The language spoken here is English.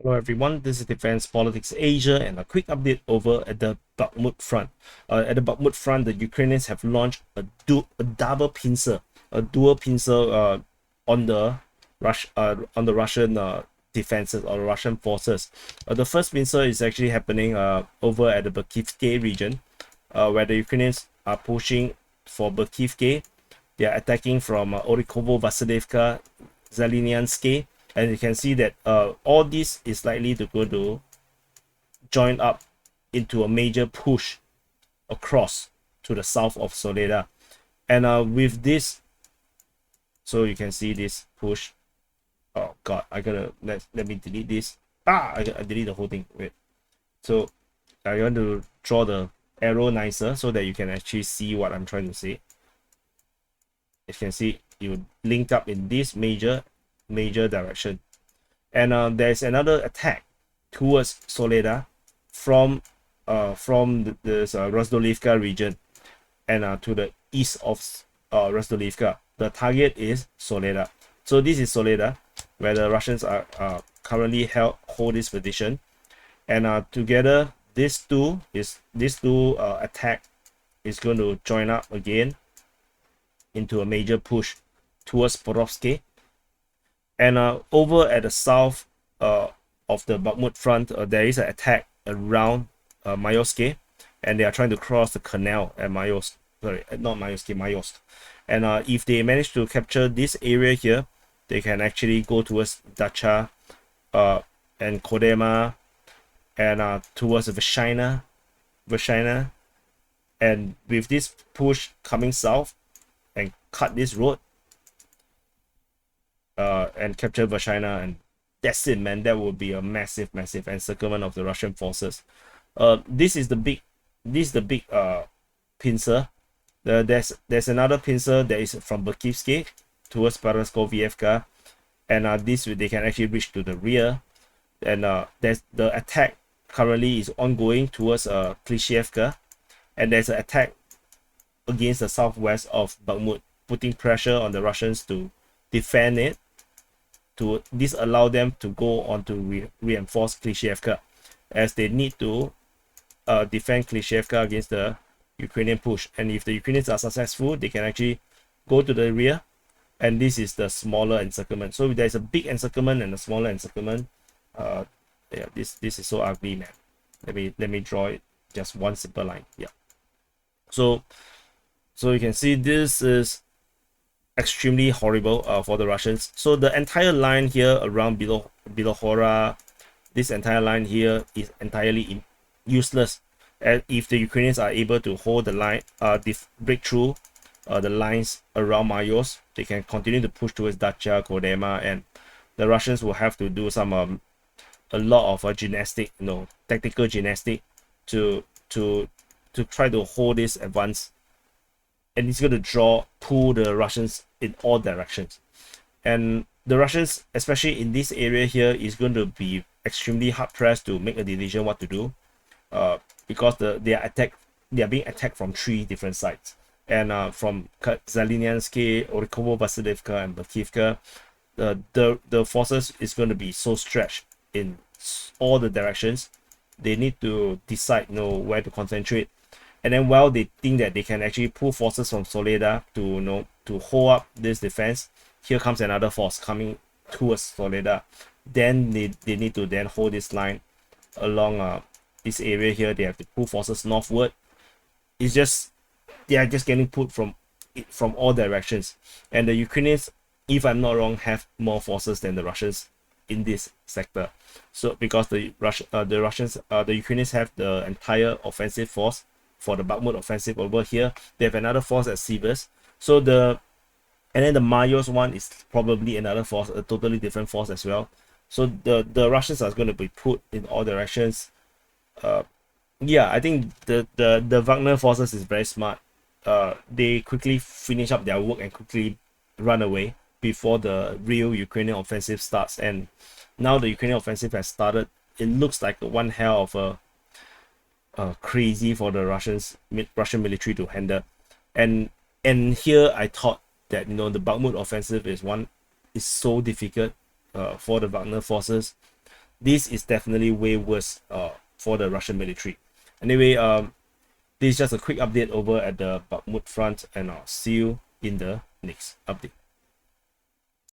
Hello everyone, this is Defense Politics Asia and a quick update over at the Bakhmut front. At the Bakhmut front, the Ukrainians have launched a double pincer, a dual pincer on the Russian defenses or Russian forces. The first pincer is actually happening over at the Berkhivka region, where the Ukrainians are pushing for Berkhivka. They are attacking from Orikovo, Vasilivka, Zaliniansky, and you can see that all this is likely to go to join up into a major push across to the south of Soledar. And with this, so you can see this push. Oh god, I gotta let me delete this. I delete the whole thing. Wait, so I want to draw the arrow nicer so that you can actually see what I'm trying to say. As you can see, you link up in this major direction, and there's another attack towards Soledar from this Rozdolivka region, and to the east of Rozdolivka. The target is Soledar. So this is Soledar, where the Russians are currently hold this position, and together these two attack is going to join up again into a major push towards Porovsky. And over at the south of the Bakhmut front, there is an attack around Mayosk, and they are trying to cross the canal at Mayosk. Sorry, not Mayosk, Mayosk. And if they manage to capture this area here, they can actually go towards Dacha and Kodema, and towards Vashina. And with this push coming south and cut this road, and capture Vashina, and that's it, man. That would be a massive encirclement of the Russian forces. This is the big pincer. There's another pincer that is from Berkhivka towards Paraskovievka, and this they can actually reach to the rear. And there's the attack currently is ongoing towards Klishevka, and there's an attack against the southwest of Bakhmut, putting pressure on the Russians to defend it. To this allow them to go on to reinforce Klishevka, as they need to defend Klishevka against the Ukrainian push. And if the Ukrainians are successful, they can actually go to the rear, and this is the smaller encirclement. So there's a big encirclement and a smaller encirclement. Yeah, this is so ugly, man. Let me draw it just one simple line. Yeah. So you can see this is extremely horrible for the Russians. So the entire line here around Bilohora, this entire line here is entirely useless. And if the Ukrainians are able to hold the line, break through the lines around Mayos, they can continue to push towards Dacha, Kodema, and the Russians will have to do some a lot of tactical gymnastic to try to hold this advance. And it's going to pull the Russians in all directions. And the Russians, especially in this area here, is going to be extremely hard pressed to make a decision what to do, because they are being attacked from 3 different sides. And from Zaliniansky, Orikovo, Vasilivka, and Berkhivka, the forces is going to be so stretched in all the directions. They need to decide where to concentrate. And then while they think that they can actually pull forces from Soledar to hold up this defense, here comes another force coming towards Soledar. Then they need to then hold this line along this area here. They have to pull forces northward. It's just they are just getting pulled from all directions. And the Ukrainians, if I'm not wrong, have more forces than the Russians in this sector. So because the Ukrainians have the entire offensive force for the Bakhmut offensive over here. They have another force at Sivas. And then the Mayos one is probably another force, a totally different force as well. So the Russians are going to be put in all directions. Yeah, I think the Wagner forces is very smart. They quickly finish up their work and quickly run away before the real Ukrainian offensive starts. And now the Ukrainian offensive has started. It looks like one hell of a crazy for the Russian military to handle. And here I thought that the Bakhmut offensive is so difficult for the Wagner forces. this is definitely way worse for the Russian military. Anyway, this is just a quick update over at the Bakhmut front, and I'll see you in the next update.